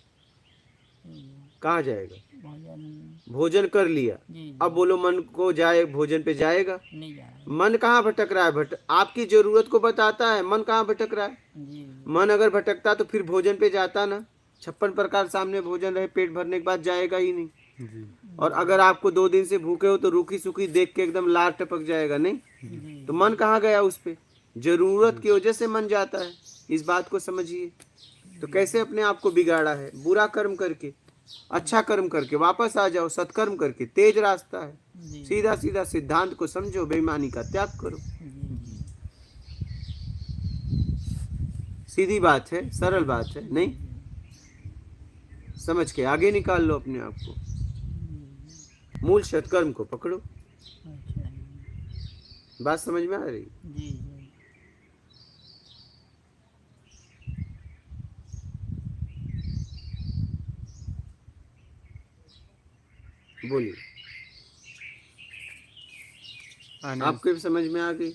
कहाँ जाएगा? भोजन। भोजन कर लिया। जी अब बोलो मन को जाए, भोजन पे जाएगा? नहीं जा रहा। मन कहाँ भटक रहा है? आपकी जरूरत को बताता है, मन कहाँ भटक रहा है? जी मन अगर भटकता तो फिर भोजन पे जाता ना। 56 प्रकार सामने भोजन रहे, पेट भरने के बाद जाएगा ही नहीं। और अगर आपको 2 दिन से भूखे हो तो रूखी सूखी देख के एकदम लार टपक जाएगा, नहीं? तो मन कहाँ गया? उस पे जरूरत की वजह से मन जाता है। इस बात को समझिए। तो कैसे अपने आप को बिगाड़ा है? बुरा कर्म करके, अच्छा कर्म करके वापस आ जाओ, सत्कर्म करके। तेज रास्ता है, सीधा सीधा सिद्धांत को समझो, बेईमानी का त्याग करो। सीधी बात है, सरल बात है, नहीं? समझ के आगे निकाल लो अपने आप को, मूल सत्कर्म को पकड़ो। अच्छा। बात समझ में आ रही? जी जी। बोलिए। आनंद। आपके भी समझ में आ गई?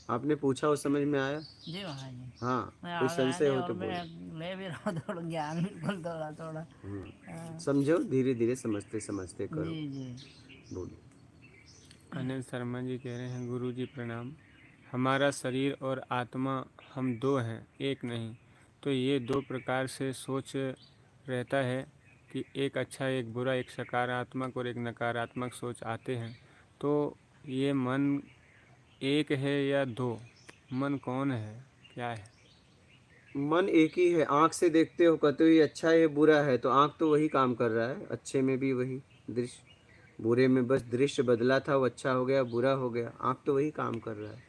आपने पूछा और समझ में आया? जी महाराज जी, हाँ, मैं कोई आ गया संशय हो और तो मैं बोलो। ले भी रहा हूँ थोड़ा ज्ञान, बिल्कुल थोड़ा थोड़ा। हाँ। समझो, धीरे धीरे समझते समझते करो। जी जी। बोलो। अनिल शर्मा जी कह रहे हैं, गुरुजी प्रणाम। हमारा शरीर और आत्मा हम दो हैं, एक नहीं। तो ये दो प्रकार से सोच रहता है कि एक अच्छा एक बुरा, एक सकारात्मक और एक नकारात्मक सोच आते हैं। तो ये मन एक है या दो? मन कौन है, क्या है? मन एक ही है। आँख से देखते हो कहते हो ये अच्छा है ये बुरा है, तो आँख तो वही काम कर रहा है। अच्छे में भी वही दृश्य, बुरे में बस दृश्य बदला था, वो अच्छा हो गया बुरा हो गया। आँख तो वही काम कर रहा है।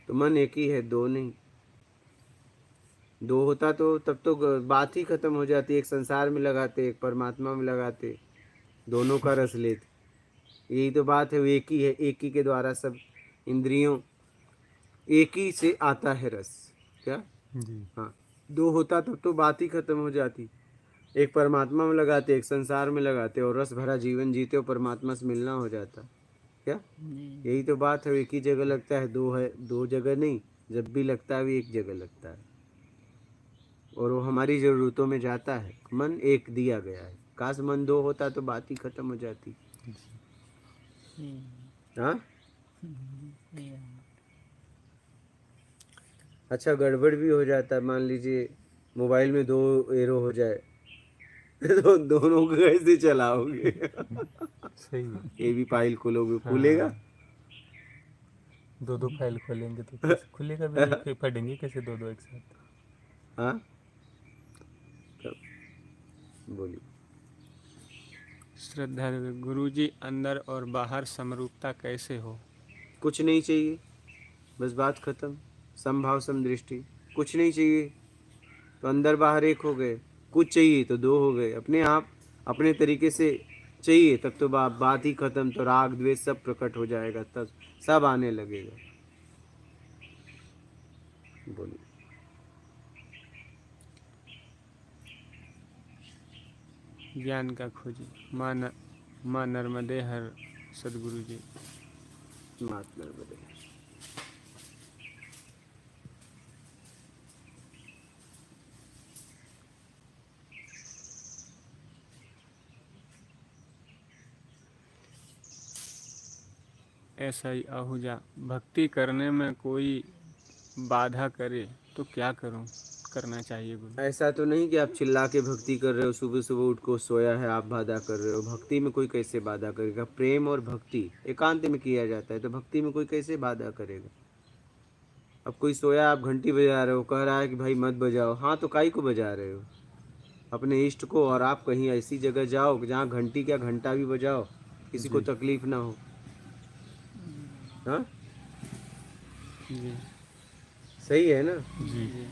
तो मन एक ही है, दो नहीं। दो होता तो तब तो बात ही खत्म हो जाती। एक संसार में लगाते, एक परमात्मा में लगाते, दोनों का रस लेते। यही तो बात है, वो एक ही है। एक ही के द्वारा सब इंद्रियों, एक ही से आता है रस। क्या? जी। हाँ, दो होता तब तो बात ही खत्म हो जाती। एक परमात्मा में लगाते, एक संसार में लगाते, और रस भरा जीवन जीते, और परमात्मा से मिलना हो जाता। क्या? जी। यही तो बात है। एक ही जगह लगता है, दो है, दो जगह नहीं। जब भी लगता है, वो एक जगह लगता है, और वो हमारी ज़रूरतों में जाता है। मन एक दिया गया है। काश मन दो होता तो बात ही खत्म हो जाती। जी। हाँ, जी। अच्छा गड़बड़ भी हो जाता है। मान लीजिए मोबाइल में दो एरो हो जाए तो दोनों को कैसे चलाओगे? सही है। ये भी फाइल खोलोगे, हाँ। खुलेगा? दो फाइल खोलेंगे तो कैसे खुलेगा भी? एक ही पढ़ेंगे कैसे दो एक साथ? हाँ, तब बोलिए। श्रद्धा गुरुजी, अंदर और बाहर समरूपता कैसे हो? कुछ नहीं चाहिए, बस बात खत्म। समभाव समदृष्टि, कुछ नहीं चाहिए तो अंदर बाहर एक हो गए। कुछ चाहिए तो दो हो गए। अपने आप अपने तरीके से चाहिए तब तो बात ही खत्म। तो राग द्वेष सब प्रकट हो जाएगा, तब सब आने लगेगा। बोलिए। ज्ञान का खोजी, माँ नर्मदे हर सदगुरु जी। मात नर्मदे। ऐसा ही आहूजा, भक्ति करने में कोई बाधा करे तो क्या करूं, करना चाहिए गुरु? ऐसा तो नहीं कि आप चिल्ला के भक्ति कर रहे हो, सुबह सुबह उठ को सोया है आप बाधा कर रहे हो। भक्ति में कोई कैसे बाधा करेगा? प्रेम और भक्ति एकांत में किया जाता है, तो भक्ति में कोई कैसे बाधा करेगा? अब कोई सोया, आप घंटी बजा रहे हो, कह रहा है कि भाई मत बजाओ। हाँ, तो काई को बजा रहे हो? अपने इष्ट को। और आप कहीं ऐसी जगह जाओ जहाँ घंटी क्या घंटा भी बजाओ, किसी को तकलीफ ना हो। हाँ, जी। सही है ना? जी।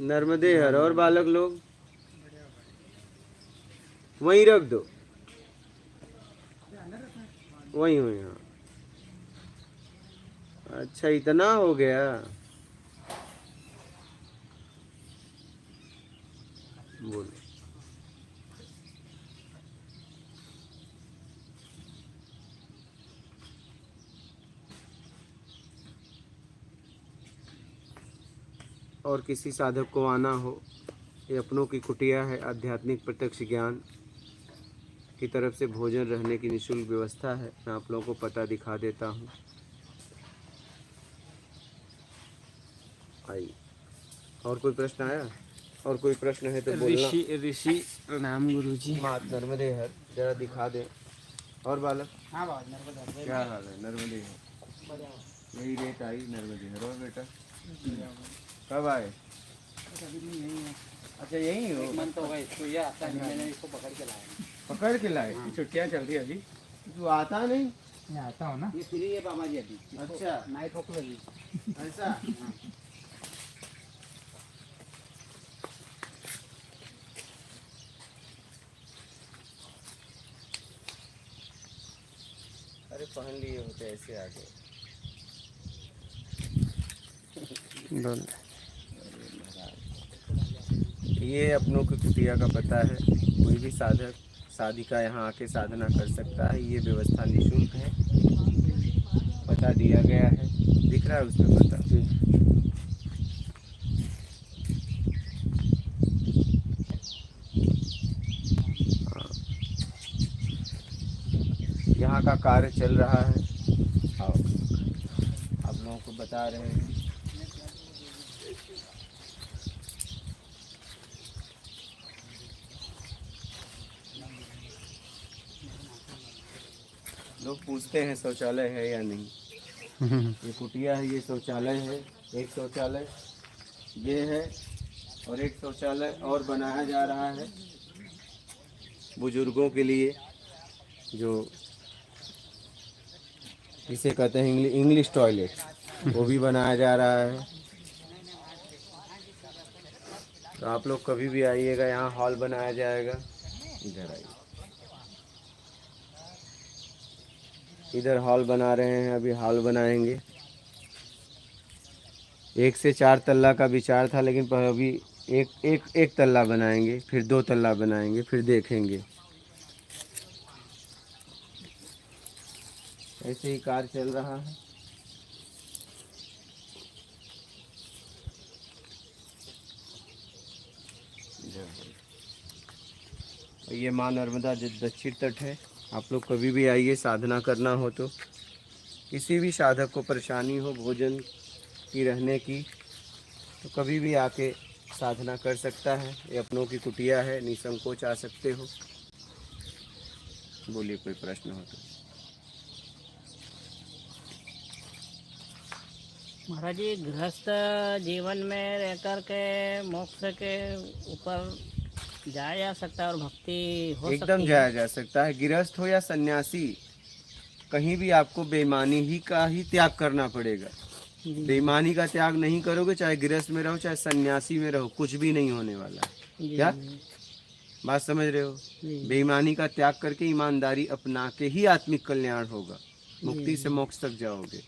नर्मदे हर। और बालक लोग वहीं रख दो, वहीं वहीं। हाँ, अच्छा इतना हो गया। बोलो। और किसी साधक को आना हो, ये अपनों की कुटिया है। आध्यात्मिक प्रत्यक्ष ज्ञान की तरफ से भोजन रहने की निःशुल्क व्यवस्था है। मैं आप लोगों को पता दिखा देता हूँ। आइए। और कोई प्रश्न आया? और कोई प्रश्न है तो बोलना। ऋषि प्रणाम गुरु जी। मात नर्मदे हर, जरा दिखा दे। और बालक हाँ बाबा, नर्मदा। क्या हाल है? नर्मदे हर। यही रेट आई नर्मदे हर। और बेटा कब आए? अभी नहीं यही है। अच्छा यही हो? एक मन तो गए तो ये आता है, मैंने इसको पकड़ के लाया। पकड़ के लाए? छुट्टियाँ चल रही है अभी। तू आता नहीं? मैं आता हूँ ना, ये फ्री है बाबा जी अभी। अच्छा। नाइट होक लगी। ऐसा? अरे पहन लिए होते ऐसे आगे। ये अपनों की कुटिया का पता है। कोई भी साधक साधिका यहाँ आके साधना कर सकता है। ये व्यवस्था निःशुल्क है, पता दिया गया है। दिख रहा है उसमें पता? कार्य चल रहा है। आओ, आप लोगों को बता रहे हैं। लोग पूछते हैं शौचालय है या नहीं। ये कुटिया है, ये शौचालय है। एक शौचालय ये है और एक शौचालय और बनाया जा रहा है बुजुर्गों के लिए, जो इसे कहते हैं इंग्लिश टॉयलेट, वो भी बनाया जा रहा है। तो आप लोग कभी भी आइएगा, यहाँ हॉल बनाया जाएगा। इधर आइए, इधर हॉल बना रहे हैं, अभी हॉल बनाएंगे। 1 से 4 तल्ला का विचार था, लेकिन पर अभी एक तल्ला बनाएंगे, फिर 2 तल्ला बनाएंगे, फिर देखेंगे। ऐसे ही कार्य चल रहा है। ये माँ नर्मदा दक्षिण तट है। आप लोग कभी भी आइए, साधना करना हो तो, किसी भी साधक को परेशानी हो भोजन की, रहने की, तो कभी भी आके साधना कर सकता है। ये अपनों की कुटिया है, निसंकोच आ सकते हो। बोलिए, कोई प्रश्न हो तो। महाराज जी, गृहस्थ जीवन में रहकर के मोक्ष के ऊपर जाया जा सकता है और भक्ति हो सकती एकदम है? जाया जा सकता है। गृहस्थ हो या सन्यासी, कहीं भी आपको बेईमानी ही का ही त्याग करना पड़ेगा। जी, बेईमानी का त्याग नहीं करोगे, चाहे गृहस्थ में रहो चाहे सन्यासी में रहो, कुछ भी नहीं होने वाला है। जी, क्या जी, बात समझ रहे हो? जी, बेईमानी का त्याग करके ईमानदारी अपना के ही आत्मिक कल्याण होगा, मुक्ति से मोक्ष तक जाओगे।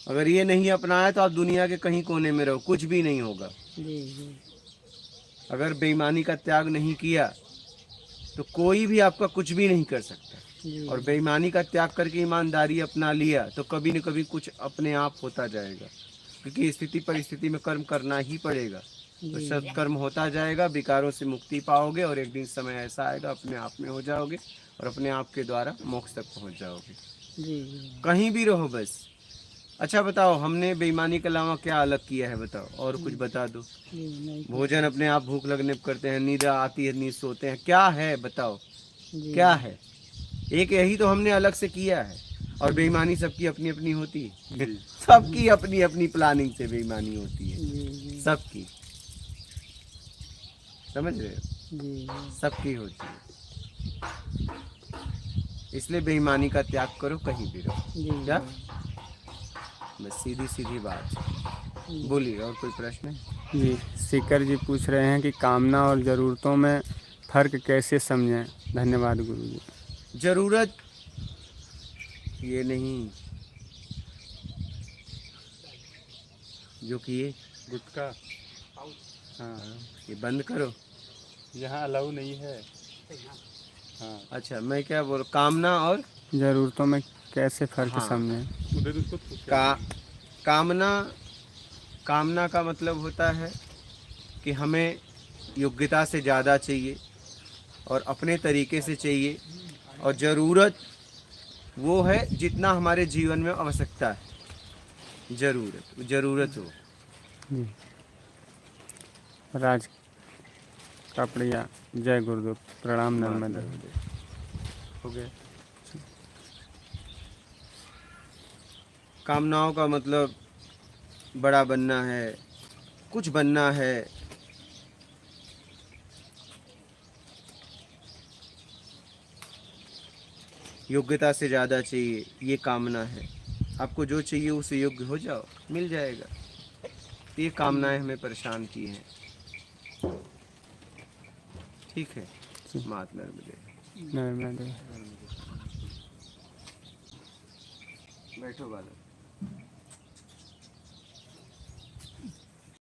अगर ये नहीं अपनाया तो आप दुनिया के कहीं कोने में रहो, कुछ भी नहीं होगा। जी, जी, अगर बेईमानी का त्याग नहीं किया तो कोई भी आपका कुछ भी नहीं कर सकता। जी, और बेईमानी का त्याग करके ईमानदारी अपना लिया तो कभी न कभी कुछ अपने आप होता जाएगा, क्योंकि स्थिति परिस्थिति में कर्म करना ही पड़ेगा। तो जी, सत्कर्म होता जाएगा, विकारों से मुक्ति पाओगे और एक दिन समय ऐसा आएगा अपने आप में हो जाओगे और अपने आप के द्वारा मोक्ष तक पहुंच जाओगे। जी, जी, कहीं भी रहो बस। अच्छा बताओ, हमने बेईमानी के अलावा क्या अलग किया है? बताओ, और कुछ बता दो। जी, नहीं, भोजन अपने आप भूख लगने पर करते हैं, नींद आती है नींद सोते हैं, क्या है बताओ? जी, क्या है? एक यही तो हमने अलग से किया है। और बेईमानी सबकी अपनी अपनी होती है। सबकी अपनी अपनी प्लानिंग से बेईमानी होती है, जी, जी, सबकी। समझ रहे हो? जी, जी, सबकी होती है। इसलिए बेईमानी का त्याग करो, कहीं भी रहो। जी, क्या? बस सीधी सीधी बात है। बोलिए, और कोई प्रश्न है? जी, सीकर जी पूछ रहे हैं कि कामना और ज़रूरतों में फ़र्क कैसे समझें? धन्यवाद गुरु जी। जरूरत ये नहीं जो कि ये गुटका, हाँ, ये बंद करो। यहाँ अलाउ नहीं है। हाँ, अच्छा, मैं क्या बोल, कामना और ज़रूरतों में कैसे फ़र्क हाँ। समझें? उधर उसको कामना का मतलब होता है कि हमें योग्यता से ज़्यादा चाहिए और अपने तरीके से चाहिए। और ज़रूरत वो है जितना हमारे जीवन में आवश्यकता है। ज़रूरत हो। जी, राज कापड़िया, जय गुरुदेव, प्रणाम नर्मदा। हो गया। कामनाओं का मतलब बड़ा बनना है, कुछ बनना है, योग्यता से ज़्यादा चाहिए, ये कामना है। आपको जो चाहिए उसे योग्य हो जाओ, मिल जाएगा। तो ये कामनाएं हमें परेशान की हैं। ठीक है, मात नर्मदे। नर्मदा। बैठो बालक।